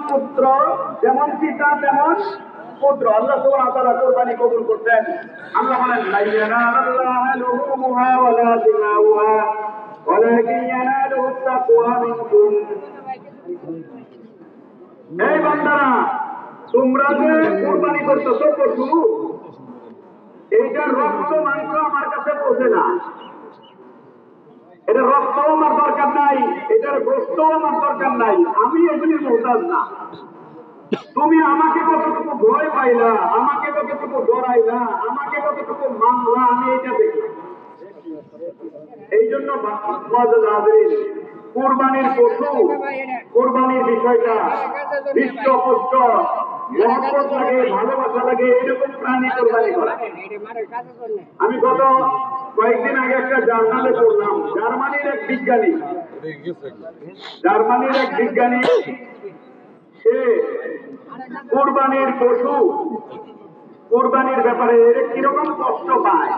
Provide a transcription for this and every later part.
পুত্র যেমন পিতা তেমন পুত্র। আল্লাহ সুবহানাহু ওয়া তাআলা কুরবানি কবুল করতেন। আল্লাহ বলেন লা ইয়ানালুল্লাহা লুহুমুহা ওয়ালা দিমাউহা ওয়ালাকিন ইয়ানালুহু তাকওয়া মিনকুম। এই বান্দারা, তোমরা যে কুরবানি করতেছো পশু, এইটার রক্ত মাংস আমার কাছে পৌঁছে না। এটা রক্ত আমার দরকার নাই, এটার গোশত আমার দরকার নাই, আমি এগুলির মুহতাজ না। তুমি আমাকে কতটুকু ভয় পাইলা, আমাকে কতটুকু ডরাইলা, আমাকে কতটুকু মানলা, আমি এটা দেখলাম। এই জন্য কোরবানির পশু, কোরবানির বিষয়টা হৃষ্টপুষ্ট, মহব্বত লাগে, ভালোবাসা লাগে, এরকম প্রাণী কোরবানি করা। আমি গত কয়েকদিন আগে একটা জার্নালে পড়লাম, জার্মানির এক বিজ্ঞানী সে কোরবানির পশু, কোরবানির ব্যাপারে এর কিরকম কষ্ট পায়,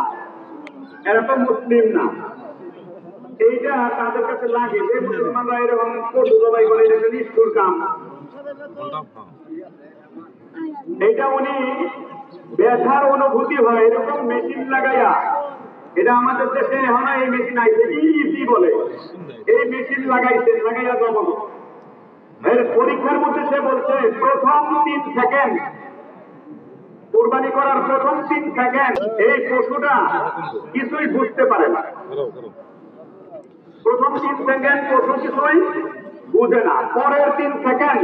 এরা তো মুসলিম না। এইটা তাদের কাছে লাগে যে মুসলমানরা এরকম পশু জবাই করে, এটা নিষ্ঠুর কাম। এটা উনি ব্যথার অনুভূতি হয় এরকম মেশিন লাগাইয়া, এটা আমাদের দেশে এখন এই মেশিন আইছে, ইজি বলে, এই মেশিন লাগাইয়া জবাই। এর পরীক্ষার মধ্যে সে বলছে প্রথম 3 সেকেন্ড, কোরবানি করার প্রথম 3 সেকেন্ড এই পশুটা কিছুই বুঝতে পারে না। প্রথম 3 সেকেন্ড পশু কিছুই বুঝে না, পরের 3 সেকেন্ড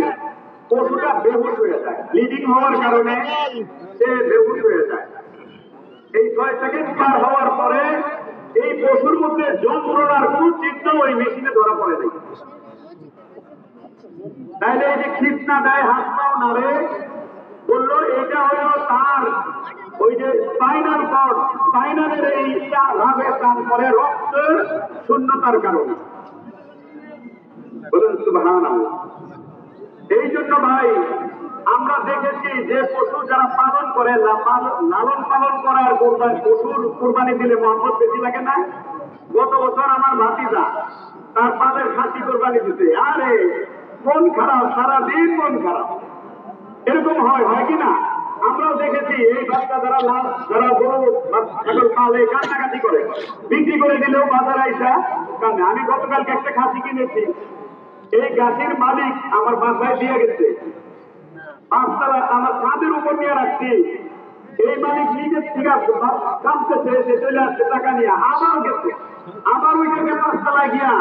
পশুটা বেহুশ হয়ে যায়, ব্লিডিং হওয়ার কারণে সে বেহুশ হয়ে যায়। এই 6 সেকেন্ড পার হওয়ার পরে এই পশুর মধ্যে যন্ত্রণার কোন চিহ্ন ওই মেশিনে ধরা পড়ে নাই। তাইলে এই যে খিস্তা দেয়, হাত পাও নাড়ে, বললো এটা হলো তার ওই যে স্পাইনাল কর্ড, স্পাইনালের এই ভাবে টান করে রক্তের শূন্যতার কারণে। বলুন সুবহানাল্লাহ। এই জন্য ভাই আমরা দেখেছি যে পশু যারা পালন করে, লালন পালন করার পশুর কোরবানি দিলে মহব্বত বেশি লাগে না? গত বছর আমার ভাতিজা তার পালের খাসি কোরবানি দিতে, আরে মন খারাপ, সারাদিন মন খারাপ। এরকম হয় কিনা? আমরাও দেখেছি এই বাচ্চা যারা গরু ছাগল পালে কান্নাকাটি করে, বিক্রি করে দিলেও বাজার আইসা কান্না। আমি গতকালকে একটা খাসি কিনেছি, এই গাছের মালিক আমার বাসায় দিয়ে গেছে, 5 তলা আমার ছাদের উপর নিয়ে রাখছি। এই মালিক নিজের থেকে কামতেছে, সে চলে আসছে টাকা নিয়ে, আবার গেছে, আবার ওই জায়গায় 5 তলায় গিয়া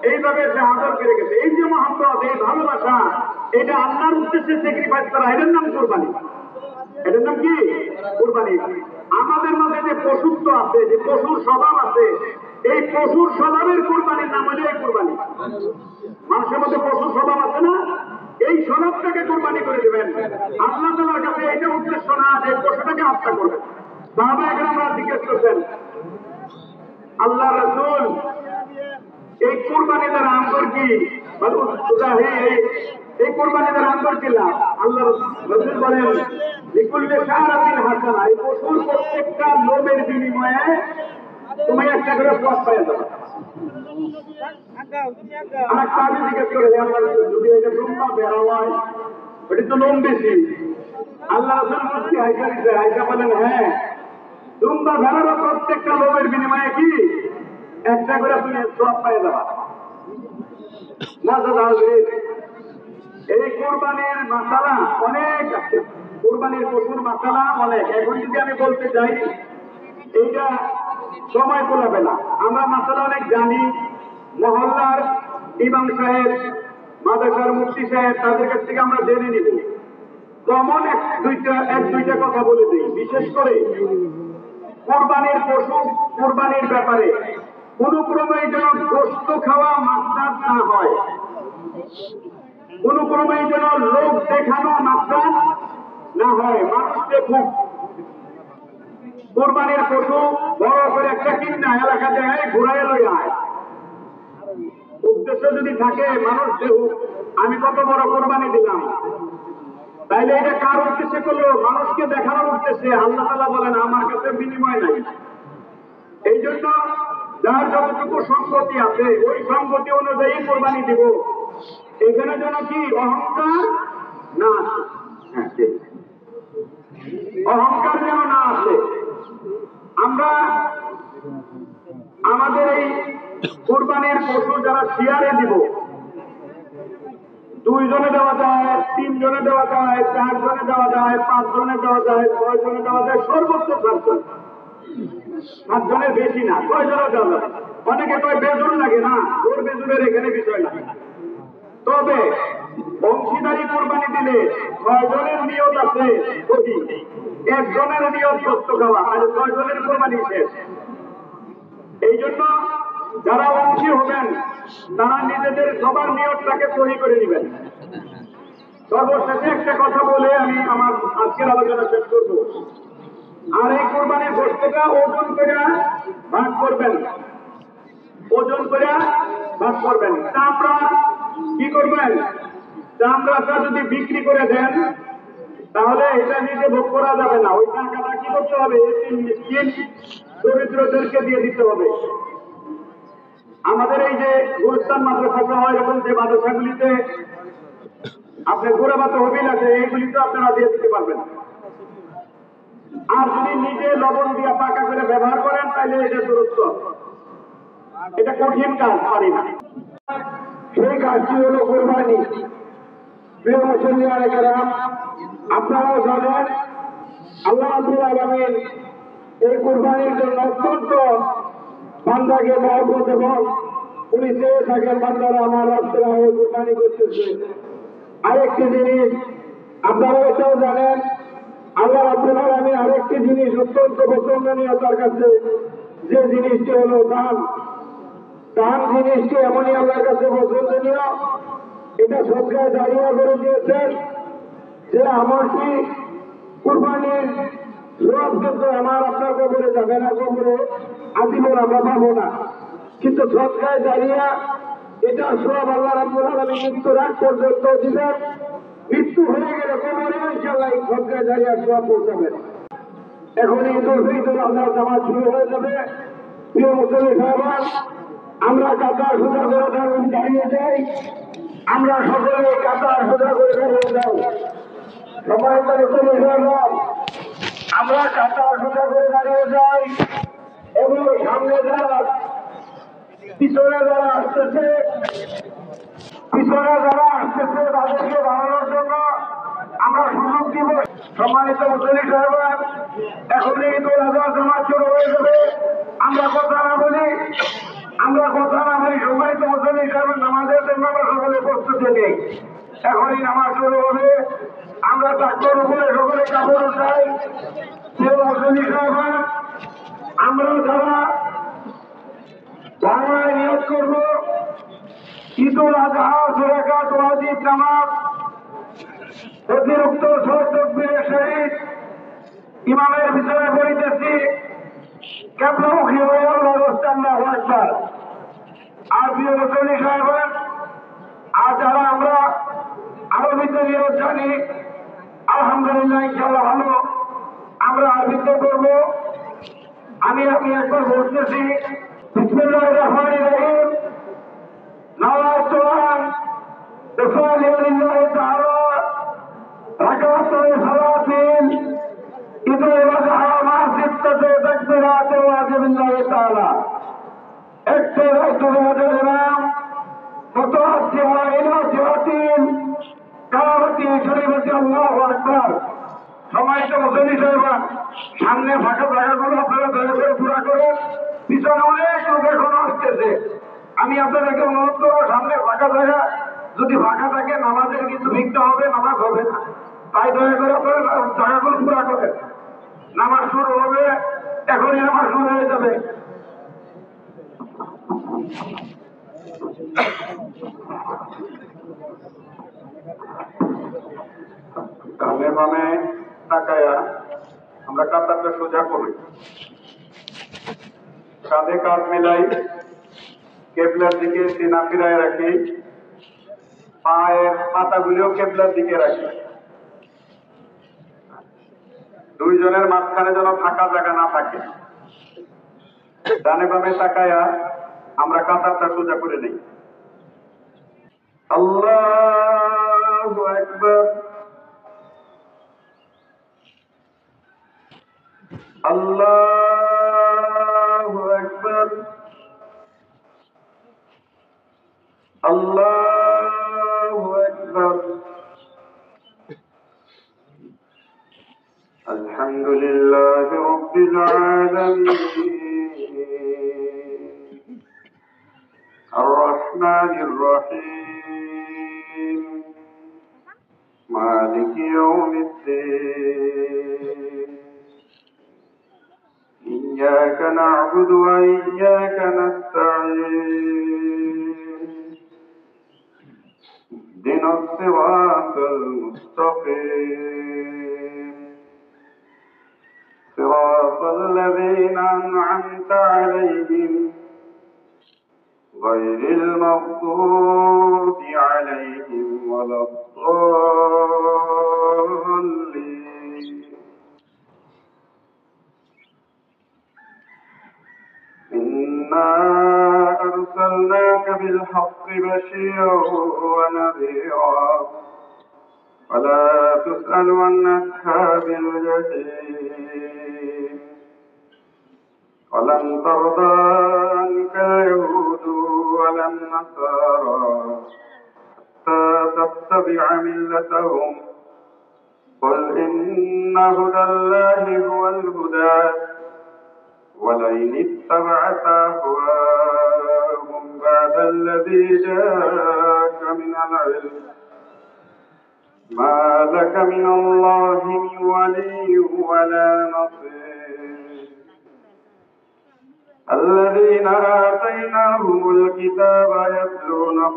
এইভাবে সে আদর করে গেছে। এই যে মহব্বত, এই ভালোবাসা, এটা আল্লাহর উদ্দেশ্যে স্যাক্রিফাইস করা, এটার নাম কোরবানি। এটার নাম কি? কোরবানি। আমাদের মধ্যে যে পশুত্ব আছে, যে পশুর স্বভাব আছে, এই পশুর স্বভাবের কোরবানির নাম হলো এই কোরবানি। মানুষের মধ্যে পশুর স্বভাব আছে না, এই স্বভাবটাকে কোরবানি করে দেবেন। আল্লাহ তাআলার কাছে এটা উদ্দেশ্য না যে পশুটাকে হত্যা করবেন। সাহাবা একরামরা জিজ্ঞেস করছেন আল্লাহ রাসূল, এই কোরবানি দ্বারা আমর কি? এই কোরবানি দ্বারা আমর কি লাভ? আল্লাহ রাসূল বলেন লিকুল্লি শারাতিন হাসানা, এই পশুর প্রত্যেকটা লোমের বিনিময়ে তুমি একটা করে সওয়াব পাওয়া যাবে। আমার কাজে জিজ্ঞেস করে যদি এটা লম্বা বেড়া হয়, ওটা তো লোম বেশি। আল্লাহ রাসূল বলছি আয়েশা বলেন হ্যাঁ, লম্বা ভেড়ারও প্রত্যেকটা লোমের বিনিময়ে কি একটা করে তুমি সওয়াব পাওয়া যাবে। এই কোরবানির মাসালা অনেক আছে, কোরবানির পশুর মাসালা অনেক। এখন যদি আমি বলতে চাই এইটা সময় কোলাবে না। আমরা মাসালা অনেক জানি, মহল্লার ইমাম সাহেব, মাদ্রাসার মুফতি সাহেব, তাদের কাছ থেকে আমরা জেনে নিব। কমন এক দুইটা কথা বলে দিই। বিশেষ করে কোরবানির পশু, কোরবানির ব্যাপারে কোন ক্রমে যেন গোশত খাওয়া মাস্টার না হয়, কোন ক্রমে যেন লোক দেখানো মাস্টার না হয়। মানুষ দেখুক কোরবানির পশু বড় করে একটা কিনা এলাকাতে ঘুরাই লই আয়, উদ্দেশ্য যদি থাকে মানুষ দেখুক আমি কত বড় কোরবানি দিলাম, তাইলে এটা কার উদ্দেশ্যে করলো? মানুষকে দেখানোর উদ্দেশ্যে। আল্লাহ তাআলা বলেন আমার কাছে বিনিময় নাই। এই জন্য যার যতটুকু সম্পত্তি আছে ওই সম্পত্তি অনুযায়ী কোরবানি দিব। এখানে যেন কি অহংকার না আসে। হ্যাঁ, ঠিক। অহংকার যেন না আসে। আমরা আমাদের এই কুরবানির পশু যারা শেয়ারে দিব, 2 জনে দেওয়া যায়, 3 জনে দেওয়া যায়, 4 জনে দেওয়া যায়, 5 জনে দেওয়া যায়, 6 জনে দেওয়া যায়, সর্বোচ্চ 7 জন। 7 জনের বেশি না, 6 জনে দেওয়া যায়। অনেকে কয় বেজুর লাগে, না, ওর বেজুরের এখানে বিষয় না। তবে অংশীদারি কুরবানি দিলে 6 জনের নিয়ত আছে সহি, 1 জনের নিয়ত সত্য খাওয়া, আর 6 জনের কুরবানি শেষ। এই জন্য যারা অংশী হবেন তারা নিজেদের সবার নিয়তটাকে সহি করে নেবেন। সর্বশেষে একটা কথা বলে আমি আমার আজকের আলোচনা শেষ করব। আর এই কোরবানির গোশতটা ওজন করে ভাগ করবেন, ওজন করে ভাগ করবেন। চামড়া কি করবেন? চামড়াটা যদি বিক্রি করে দেন তাহলে এটা নিজে ভোগ করা যাবে না। ওই টাকাটা কি করতে হবে? এতিম মিসকিন দরিদ্রদেরকে দিয়ে দিতে হবে। আমাদের এই যে গুরুস্থান মাদ্রাসা সহ এরকম যে মাদ্রাসাগুলিতে আপনার গোড়াবাত হবিল আছে, এইগুলিতে আপনারা দিয়ে দিতে পারবেন। আর যদি নিজে লবণ দিয়ে পাকা করে ব্যবহার করেন তাহলে এটা দূরত্ব, এটা কঠিন কাজ, পারি না। সেই কাজটি হলো কোরবানি। প্রিয় মুসলিম, আপনারাও জানেন আল্লাহ রাব্বুল আলামিন এই কোরবানির জন্য অত্যন্ত বান্দাকে মহব্বত এবং উনি চেয়ে থাকেন বান্দারা আমার রাস্তায় হয়ে কোরবানি করতেছে। আরেকটি জিনিস আপনারা এটাও জানেন, আল্লাহ রাব্বুল আলামিন আরেকটি জিনিস অত্যন্ত পছন্দনীয় তার কাছে, যে জিনিসটি হলো দান। দান জিনিসটি এমনই আল্লাহর কাছে পছন্দনীয়, এটা সরকার দাঁড়িয়ে করে দিয়েছেন যে আমলটি কুরবানির সব কিন্তু আমার আপনার কবরে যাবে না, কবরে আজীবন আমরা পাবো না, কিন্তু সরকার দাঁড়িয়ে এটা সব আল্লাহ রাব্বুল আলামিন মৃত্যুর আগ পর্যন্ত দিবেন। মৃত্যু হয়ে গেলে কবরে ইনশাআল্লাহ এই সরকার দাঁড়িয়ে সব পৌঁছাবেন। এখন ঈদুল আজহার নামাজ শুরু হয়ে যাবে। প্রিয় মুসলিম সাহেবান, আমরা কাতার সোজা করে দাঁড়িয়ে যাই, আমরা সকলে কাতার সোজা করে দাঁড়িয়ে যাই। সবাই মুসলিম সাহেবান, আমরা কাতার সোজা করে দাঁড়িয়ে যাই এবং সামনে যারা পিছনে যারা আসতেছে তাদেরকে বাড়ানোর জন্য আমরা সুযোগ দিব। সম্মানিত মুসলিম সাহেবান, এখন ঈদুল আজহার নামাজ শুরু হয়ে যাবে। আমরা কথা না বলি, সম্মানিত মুসলিম সাহেবের নামাজের জন্য আমরা সকলে প্রস্তুতি নেই। এখনই নামাজ শুরু হবে, আমরা তাকবীর উপরে সকলে কাপড় উঠাই। প্রিয় মুসলিম সাহেবান, আমরা যারা বাংলায় নিয়োগ করব, ঈদুল আজহা 2 রাকাত ওয়াজিব নামাজ অতিরিক্ত 6 তাকবীরের সহিত ইমামের পিছনে পড়িতেছি, কিবলামুখী হয়ে আল্লাহু আকবার। আর প্রিয় মুসলিম সাহেবান, আর যারা আমরা আরবিতে নিয়োগ জানি, আলহামদুলিল্লাহ ইনশাআল্লাহ ভালো, আমরা আরবিতে করব। আমি একবার বলতেছি, বিসমিল্লাহির রহমানির রহিম। নাওয়াইতু আন উসাল্লি লিল্লাহি তাআলা রাকাতাই সালাতিন ঈদুল আযহা মা সিত্তাতি তাকবীরাতিন ওয়াজিবিল্লাহি তাআলা। اقتديت بهذا الإمام متوسعا إلى صراط كرامته شريفة الله أكبر। সম্মানিত মুসলিম সাহেবান, সামনে ফাঁকা জায়গাগুলো আপনারা দয়া করে পুরা করুন। পিছনে অনেক লোক এখনো আসতেছে। আমি আপনাদেরকে অনুরোধ করবো, সামনে ফাঁকা জায়গা যদি ফাঁকা থাকে নামাজের কিন্তু ভিড়তে হবে, নামাজ হবে না। তাই দয়া করে আপনারা জায়গাগুলো পুরা করেন। নামাজ শুরু হবে, এখনই নামাজ শুরু হয়ে যাবে। ডানে বামে তাকায়া আমরা কাতারটা সোজা করি, কাঁধে কাঁধ মিলাই, কেবলার দিকে সিনা ফিরায় রাখি, পায়ের পাতাগুলিও কেবলার দিকে রাখি। 2 জনের মাঝখানে যেন ফাঁকা জায়গা না থাকে। ডানে বামে তাকায়া আমরা কাতারটা সোজা করে নিই। الله أكبر الله أكبر الله أكبر الحمد لله رب العالمين الرحمن الرحيم مالك يوم الدين إياك نعبد وإياك نستعين اهدنا الصراط المستقيم صراط الذين أنعمت عليهم غير المغضوب عليهم ولا الضالين إنا أرسلناك بالحق بشيرا ونذيرا ولا تسأل عن أصحاب الجحيم ولن ترضى عنك اليهود ولا النصارى حتى تتبع ملتهم قل إن هدى الله هو الهدى ولئن اتبعت أهواءهم بعد الذي جاءك من العلم ما لك من الله من ولي ولا نصير الذين آتيناهم الكتاب يتلونه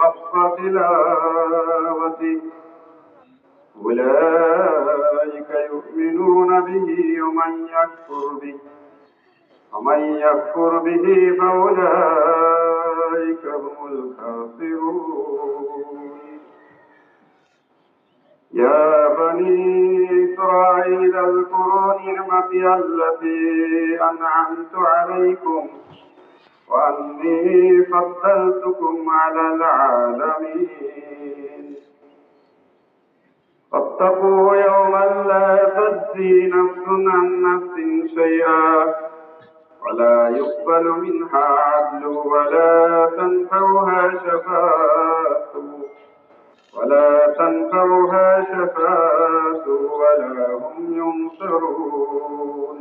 حق تلاوته أولئك يؤمنون به ومن يكفر به فأولئك هم الخاسرون يا بني إسرائيل اذكروا نعمتي التي أنعمت عليكم وأني فضلتكم على العالمين واتقوا يوما لا تجزي نفس عن نفس شيئا ولا يقبل منها عدل ولا تنفعها شفاعة ولا هم ينصرون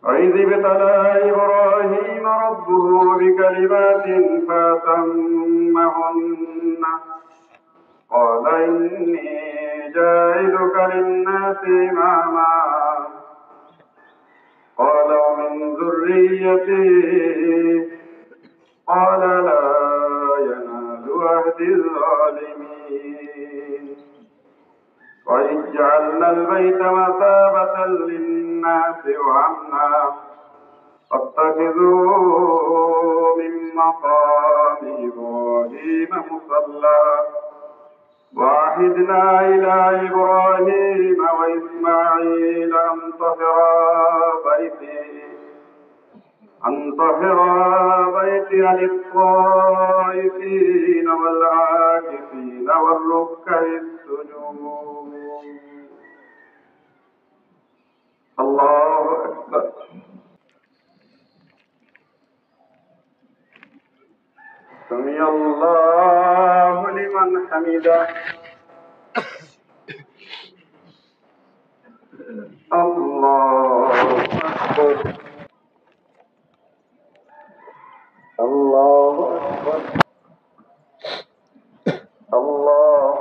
وإذ ابتلى إبراهيم ربه بكلمات فأتمهن قال إني جاعلك للناس إماما قال ومن ذريتي قال لا ينال عهد الظالمين وإذ جعلنا البيت مثابة للناس وأمنا فاتخذوا من مقام إبراهيم مصلى وعهدنا إلى إبراهيم وإسماعيل أن طهرا بيتي للطائفين والعاكفين والركع السجود الله أكبر سمع الله لمن حمده الله أكبر الله أكبر الله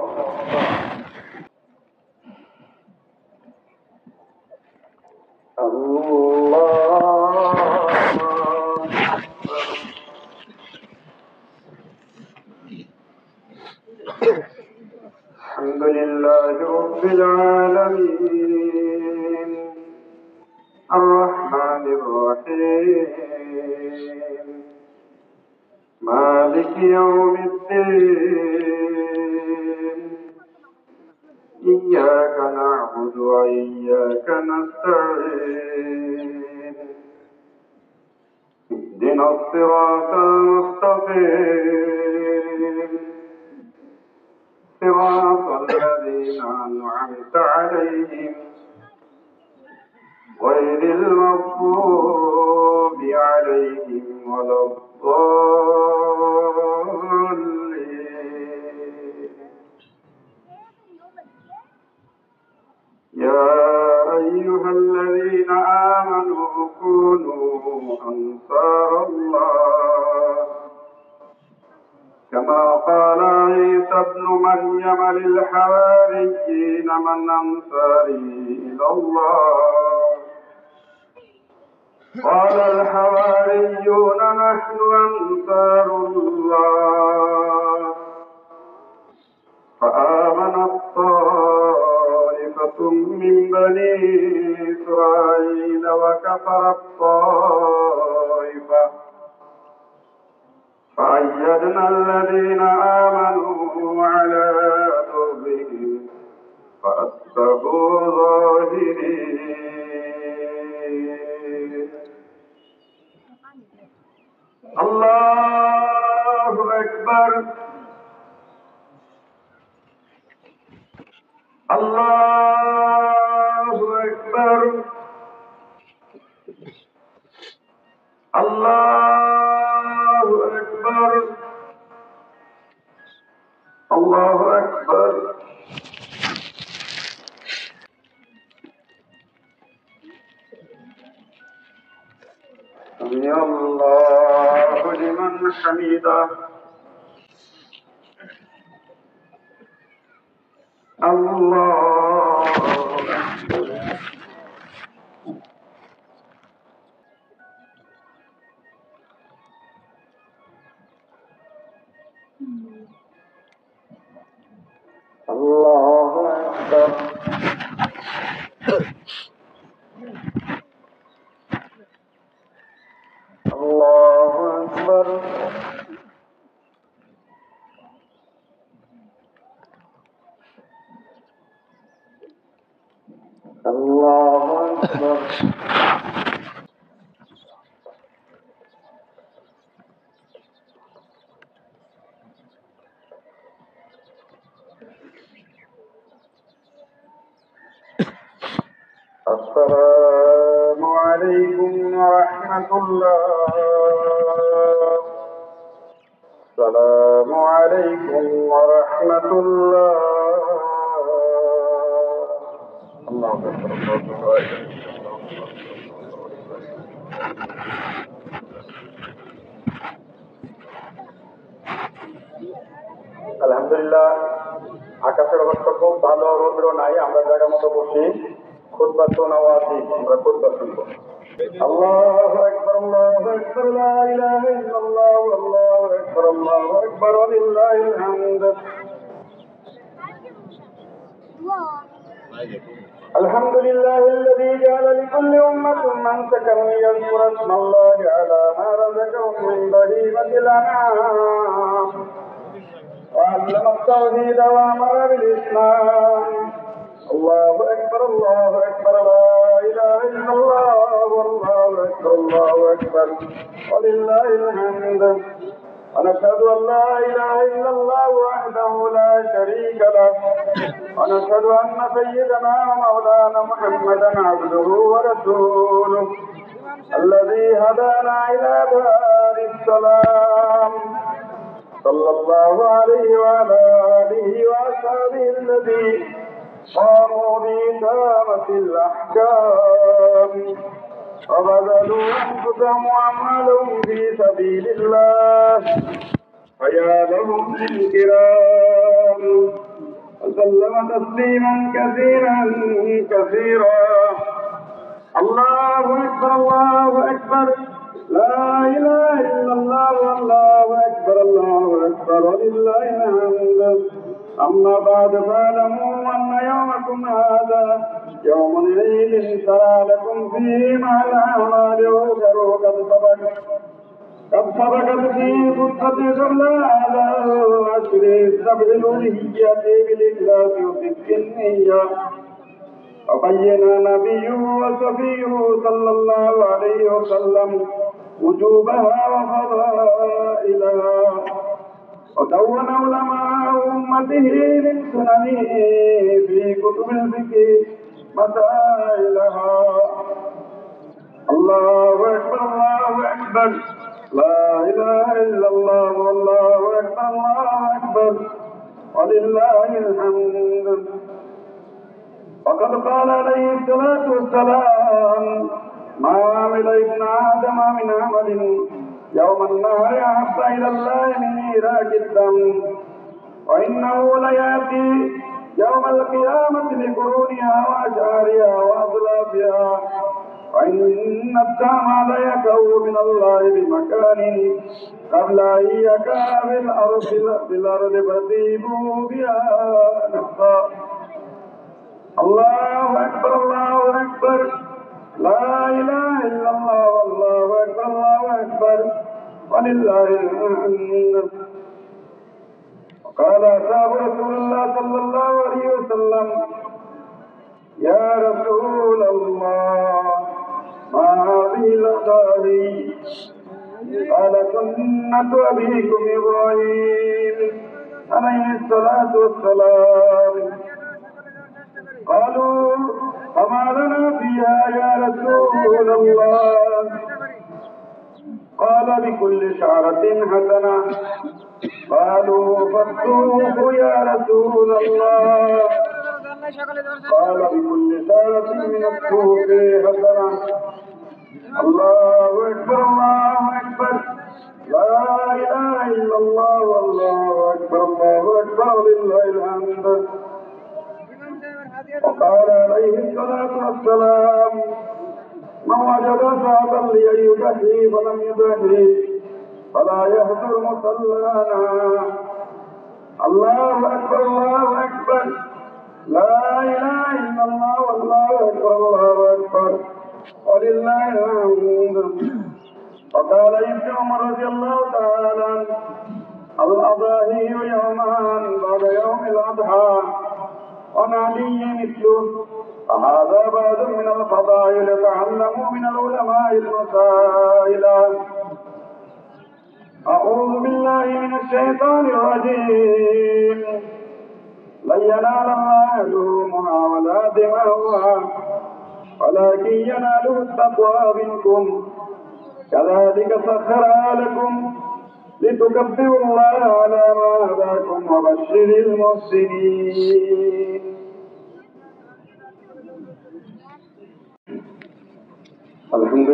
الحمد لله رب العالمين الرحمن الرحيم مالك يوم الدين إياك نعبد وإياك نستعين اهدنا الصراط المستقيم صراط الذين أنعمت عليهم غير المغضوب عليهم ولا الضالين. يا أيها الذين آمنوا كونوا أنصار الله كما قال عيسى ابن مريم للحواريين من أنصاري إلى الله قال الحواريون نحن أنصار الله فآمنت طائفة من بني إسرائيل وكفرت طائفة فأيدنا الذين آمنوا على عدوهم فأصبحوا ظاهرين. الله أكبر الله أكبر الله أكبر الله أكبر. سمع الله لمن حمده. الله أكبر. الله أكبر. الله أكبر. الله أكبر. السلام عليكم ورحمة الله. السلام عليكم ورحمة الله. الله أكبر. আলহামদুলিল্লাহ, আকাশের অবস্থা খুব ভালো, রৌদ্র নাই, আমরা জায়গা মতো বসি, খুতবা শোনাও আছি, আমরা খুতবা শুনবো। আল্লাহু আকবার, আল্লাহু আকবার, লা ইলাহা ইল্লাল্লাহ, আল্লাহু আকবার, আল্লাহু আকবার, ওয়ালিল্লাহিল হামদ। الحمد لله الذي جعل لكل أمة منسكا ليذكر اسم الله على ما رزقهم من بهيمة الأنعام وعلم التوحيد وأمر بالإسلام. الله أكبر الله أكبر، لا إله إلا الله، والله أكبر الله أكبر، ولله الحمد. ونشهد أن لا إله إلا الله وحده لا شريك له، ونشهد أن سيدنا ومولانا محمدا عبده ورسوله الذي هدانا إلى دار السلام. صلى الله عليه وعلى آله وأصحابه الذين قاموا بإقامة الأحكام وبذلوا أنفسهم وأموالهم في سبيل الله، فيا لهم بالكرام. وسلم تسليما كثيرا كثيرا. الله أكبر الله أكبر، لا إله إلا الله، والله أكبر الله أكبر، ولله الحمد. أما بعد فاعلموا أن يومكم هذا يوم عيد شرع لكم فيه مع الأعمال وقد سبقت في خطة قبل هذا العشر السبع الألوهية بالإخلاص وصدق النية. وبين نبيه وصفيه صلى الله عليه وسلم وجوبها وفضائلها، ودون علماء أمته من سننه في كتب الفقه مسائلها. الله أكبر الله أكبر، لا إله إلا الله والله أكبر الله أكبر ولله الحمد. وقد قال عليه الصلاة والسلام: ما عمل ابن آدم من عمل يوم النهر أحب إلى الله من إيراق الدم، وإنه ليأتي يوم القيامة بقرونها وأشعارها وأظلافها، وإن الدم ليكو من الله بمكان قبل أن يكا بالأرض فسيبوا بها نفسا. الله أكبر الله أكبر، لا إله إلا الله والله أكبر الله أكبر ولله الحمد. وقال أصحاب رسول الله صلى الله عليه وسلم: يا رسول الله ما هذه الأقاري؟ قال: سنة أبيكم إبراهيم عليه الصلاة والسلام. قالوا: فما لنا فيها يا رسول الله؟ قال: بكل شعرة حسنة. قالوا: فالصوف يا رسول الله؟ قال: بكل شعرة من الصوف حسنة. الله أكبر الله أكبر، لا إله إلا الله والله أكبر الله أكبر ولله الحمد. وقال عليه الصلاة والسلام: من وجد صعبا ليضحي فلم يضحي فلا يهجر مصلانا. الله أكبر الله أكبر، لا إله إلا الله والله أكبر الله أكبر ولله الحمد. وقال ابن عمر رضي الله تعالى عنه: الأضاحي يومان بعد يوم الأضحى، ونعلي مثله. وهذا بعد من الفضائل تعلموا من العلماء المسائل. أعوذ بالله من الشيطان الرجيم. لن ينال الله لحومها ولا دماؤها ولكن يناله التقوى منكم. كذلك سخرها لكم لتكبروا الله على ما هداكم وبشر المحسنين. الحمد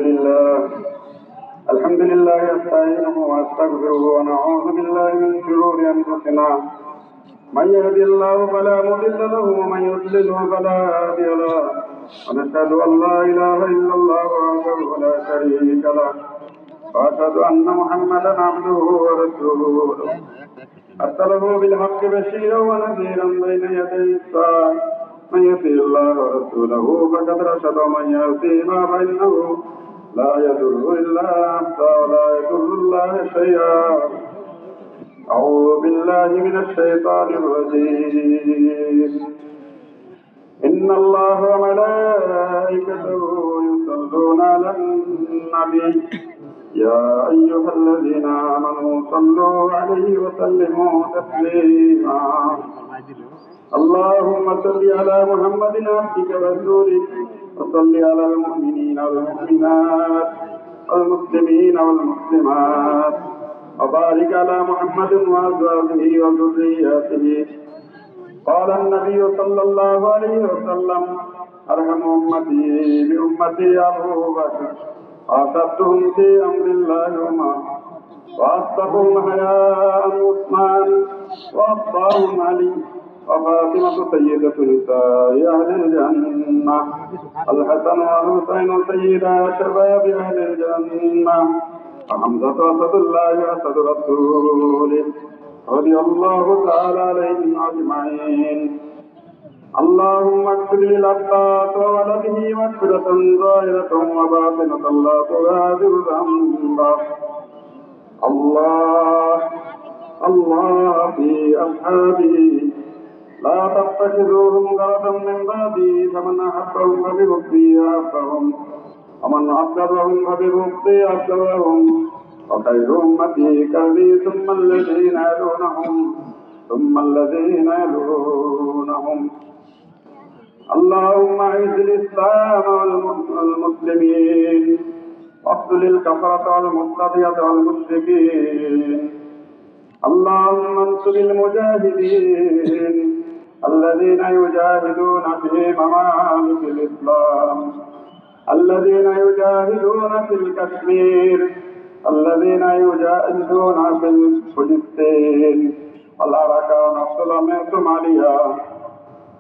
لله أستعينه وأستغفره ونعوذ بالله من شرور أنفسنا. من يهدي الله فلا مضل له ومن يضلله فلا هادي له. ونشهد أن لا إله إلا الله وحده لا شريك له، وأشهد أن محمدا عبده ورسوله أرسله بالحق بشيرا ونذيرا بين يدي الساعة. من يطع الله ورسوله فقد رشد، ومن يعصهما فإنه لا يضر إلا نفسه ولا يضر الله شيئا. أعوذ بالله من الشيطان الرجيم. إن الله وملائكته يصلون على النبي يا أيها الذين آمنوا صلوا عليه وسلموا تسليما. اللهم صل على محمد عبدك ورسولك، وصل على المؤمنين والمؤمنات والمسلمين والمسلمات، وبارك على محمد وأزواجه وذرياته. قال النبي صلى الله عليه وسلم: أرحم أمتي بأمتي أبو بكر، وأشدهم في أمر الله عمر، وأصدقهم حياء عثمان، وأفضاهم علي، وفاطمة سيدة نساء أهل الجنة، الحسن والحسين سيدا شباب أهل الجنة، وحمزة أسد الله وأسد رسوله رضي الله تعالى عليهم أجمعين. اللهم اغفر للأبطال وولده مغفرة ظاهرة وباطنة لا تغادر ذنبا. الله في أصحابه لا تتخذوهم غرضا من بعدي، فمن أحبهم فبحبي أحبهم، ومن أبغضهم فببغضي أبغضهم. وخير أمتي كربي ثم الذين يلونهم ثم الذين يلونهم. اللهم أعز الإسلام والمسلمين واخذل الكفرة والمبتدعة والمشركين. اللهم انصر المجاهدين الذين يجاهدون في ممالك الإسلام، الذين يجاهدون في الكشمير، الذين يجاهدون في فلسطين والأركان الظلم الصومالية.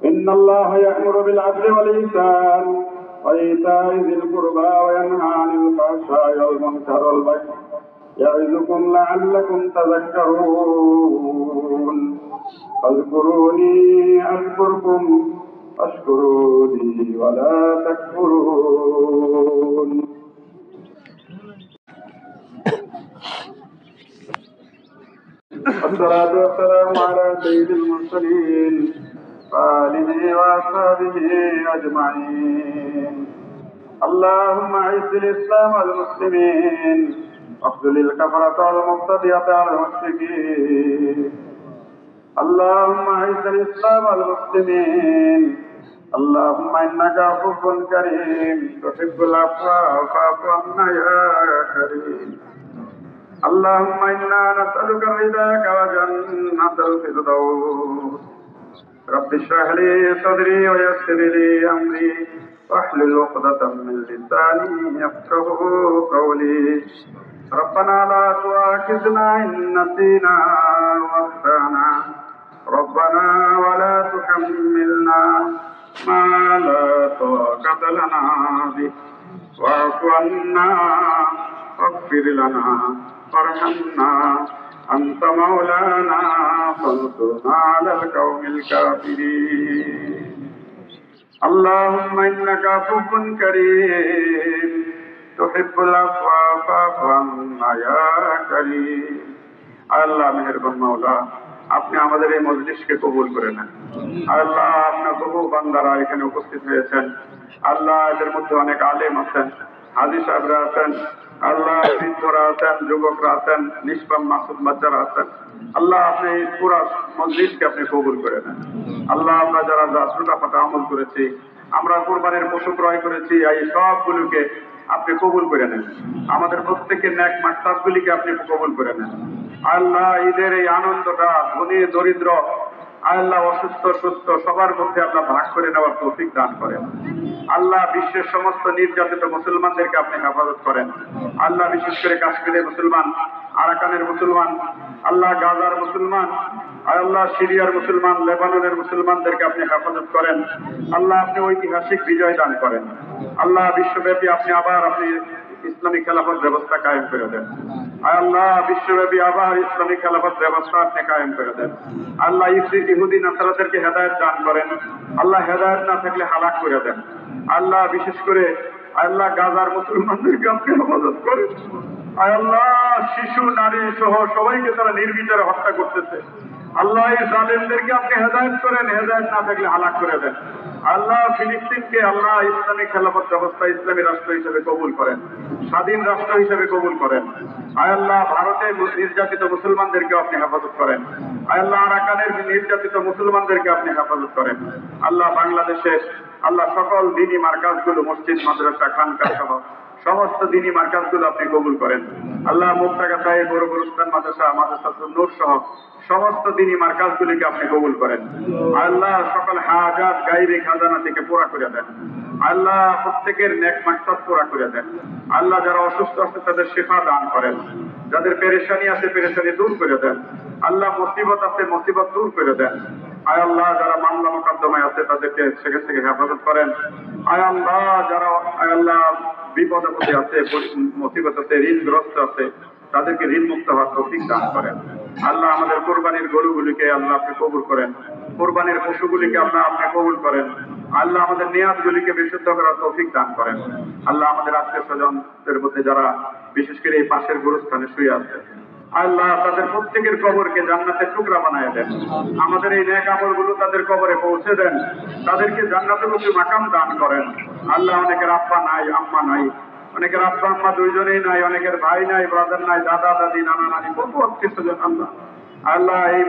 إن الله يأمر بالعدل والإحسان وإيتاء ذي القربى وينهى عن الفحشاء والمنكر والبغي يعظكم لعلكم تذكرون. فاذكروني أذكركم واشكروا لي ولا تكفرون. الصلاة والسلام على سيد المرسلين وآله وأصحابه أجمعين. اللهم أعز الإسلام والمسلمين واخذل الكفرة والمبتدعة والمشركين. اللهم أعز الإسلام والمسلمين. اللهم إنك عفو كريم تحب العفو فاعف عنا يا كريم. اللهم إنا نسألك رضاك وجنة الفردوس. رب اشرح لي صدري ويسر لي أمري واحلل عقدة من لساني يفقهوا قولي. ربنا لا تؤاخذنا إن نسينا وأخطأنا. ربنا ولا تحملنا ما لا طاقة لنا به واعف عنا واغفر لنا وارحمنا أنت مولانا فانصرنا على القوم الكافرين. اللهم إنك عفو كريم تحب العفو فاعف عنا يا كريم. আল্লাহ মেহেরবান মাওলা, আপনি আমাদের এই মজলিসকে কবুল করে নেন। আল্লাহ, আপনার বহু বান্দারা এখানে উপস্থিত হয়েছেন। আল্লাহ, এদের মধ্যে অনেক আলেম আছেন, হাজী সাহেবরা আছেন, আল্লাহ বৃদ্ধরা আছেন, যুবকরা আছেন, নিষ্পাপ মাসুদ বাচ্চারা আছেন। আল্লাহ, আপনি পুরা মজলিসকে আপনি কবুল করে নেন। আল্লাহ, আমরা যারা ছোটাফাটা আমল করেছি, আমরা কোরবানির পশু ক্রয় করেছি, এই সবগুলোকে আপনি কবুল করে নেন। আমাদের প্রত্যেকের ন্যাক মাকসাদগুলিকে আপনি কবুল করে নেন। আল্লাহ, ঈদের এই আনন্দটা ধনী দরিদ্র, আল্লাহ অসুস্থ সুস্থ সবার মধ্যে আল্লাহ ভাগ করে নেওয়ার তৌফিক দান করেন। আল্লাহ, বিশ্বের সমস্ত নির্যাতিত মুসলমানদেরকে আপনি হেফাজত করেন। আল্লাহ, বিশেষ করে কাশ্মীরের মুসলমান, আরাকানের মুসলমান, আল্লাহ গাজার মুসলমান, আল্লাহ সিরিয়ার মুসলমান, লেবাননের মুসলমানদেরকে আপনি হেফাজত করেন। আল্লাহ, আপনি ঐতিহাসিক বিজয় দান করেন। আল্লাহ, বিশ্বব্যাপী আপনি আবার ইসলামী খেলাফত ব্যবস্থা কায়েম করে দেন। আল্লাহ, বিশ্বব্যাপী আবার ইসলামী খেলাফত ব্যবস্থা আপনি কায়েম করে দেন। আল্লাহ, ইহুদি নাসারাদেরকে হেদায়েত দান করেন। আল্লাহ, হেদায়েত না থাকলে হালাক করে দেন। আল্লাহ, বিশেষ করে আল্লাহ গাজার মুসলমানদেরকে আপনি হেফাজত করেন। আল্লাহ, শিশু নারী সহ সবাইকে তারা নির্বিচারে হত্যা করতেছে। আল্লাহ, এই জালেমদেরকে আপনি হেদায়েত করেন, হেদায়েত না থাকলে হালাক করে দেন। আল্লাহ, ফিলিস্তিনকে আল্লাহ ইসলামী খেলাফত ব্যবস্থা ইসলামী রাষ্ট্র হিসেবে কবুল করেন, স্বাধীন রাষ্ট্র হিসেবে কবুল করেন। আল্লাহ, ভারতে নির্যাতিত মুসলমানদেরকে আপনি হেফাজত করেন। আল্লাহ, আরাকানের নির্যাতিত মুসলমানদেরকে আপনি হেফাজত করেন। আল্লাহ, বাংলাদেশের আল্লাহ সকল দ্বীনি মার্কাজগুলো, মসজিদ, মাদ্রাসা, খানকা সহ সমস্ত দ্বীনি মার্কাজগুলো আপনি কবুল করেন। আল্লাহ, মুক্তাগাছায় বড় গুরুস্থান মাদ্রাসা, মাদ্রাসাতুন নূর সহ সমস্ত দ্বীনি মার্কাজগুলিকে আপনি কবুল করেন। আল্লাহ, সকল হাজাত গায়রে খাজানা থেকে পুরা করে দেন। আল্লাহ, প্রত্যেকের নেক মাকসাদ পুরা করে দেন। আল্লাহ, যারা অসুস্থ আছে তাদের শিফা দান করেন। যাদের পেরেশানি আছে পেরেশানি দূর করে দেন। আল্লাহ, মুসিবত আছে মুসিবত দূর করে দেন। আয় আল্লাহ, যারা মামলা মোকদ্দমায় আছে তাদেরকে সেখান থেকে হেফাজত করেন। আয় আল্লাহ, যারা আয় আল্লাহ বিপদ আপদে আছে, মুসিবত আছে, ঋণগ্রস্ত আছে, তাদেরকে ঋণ মুক্ত হওয়ার তৌফিক দান করেন। আল্লাহ, আমাদের কোরবানির গরুগুলিকে আল্লাহ আপনি কবুল করেন। কোরবানির পশুগুলিকে আল্লাহ আপনি কবুল করেন। আল্লাহ, আমাদের নিয়াতগুলিকে বিশুদ্ধ করার তৌফিক দান করেন। আল্লাহ, আমাদের আত্মীয় স্বজনদের মধ্যে যারা বিশেষ করে এই পাশের গুরুস্থানে শুয়ে আছে, আল্লাহ তাদের প্রত্যেকের কবরকে জান্নাতের টুকরা বানায় দেন। আমাদের এই নেক আমলগুলো তাদের কবরে পৌঁছে দেন। তাদেরকে জান্নাতের উচ্চ মাকাম দান করেন। আল্লাহ, অনেকের আব্বা নাই, আম্মা নাই, অনেকের আব্বা আম্মা দুইজনেই নাই, অনেকের ভাই নাই, ব্রাদার নাই, দাদা দাদি, নানা নানি, কত আত্মীয় স্বজন। আল্লাহ আল্লাহ এই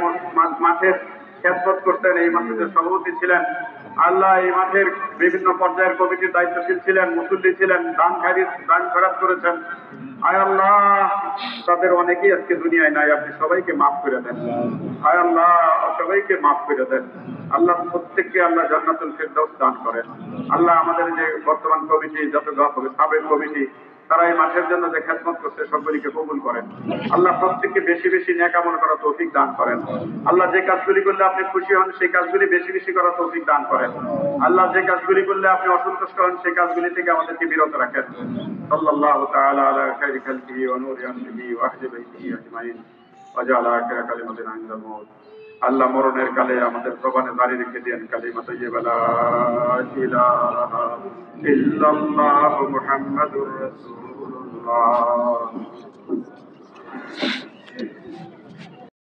মাঠের খেদমত করতেন, এই মাঠের সভাপতি ছিলেন। আল্লাহ এই মাঠের বিভিন্ন পর্যায়ের কমিটির দায়িত্বশীল ছিলেন, মুসল্লি ছিলেন, দান খয়রাত করেছেন। আয় আল্লাহ তাদের অনেকেই আজকে দুনিয়ায় নাই, আপনি সবাইকে মাফ করে দেন। আয় আল্লাহ সবাইকে মাফ করে দেন। আল্লাহ প্রত্যেককে আল্লাহ জান্নাতুল ফিরদাউস দান করেন। আল্লাহ আমাদের যে বর্তমান কমিটি, যত সাবেক কমিটি, তারা এই মাঠের জন্য যে খেদমত করছে সকলকে কবুল করেন। আল্লাহ প্রত্যেককে বেশি বেশি নেক আমল করার তৌফিক দান করেন। আল্লাহ যে কাজগুলি করলে আপনি খুশি হন সেই কাজগুলি বেশি বেশি করার তৌফিক দান করেন। আল্লাহ যে কাজগুলি করলে আপনি অসন্তুষ্ট হন সেই কাজগুলি থেকে আমাদেরকে বিরত রাখেন। সাল্লাল্লাহু তাআলা আলা খায়রি খালকিহি ওয়া নূরি আমরিহি ওয়া আহলি বাইতিহি আজমাইন ওয়া জাআলা আখিরা কালিমাতিনা ইনদাল মাউত। আল্লাহ মরণের কালে আমাদের জবানে জারি রেখে দেন কালিমা তাইয়্যিবা লা ইলাহা ইল্লাল্লাহু মুহাম্মাদুর রাসূলুল্লাহ।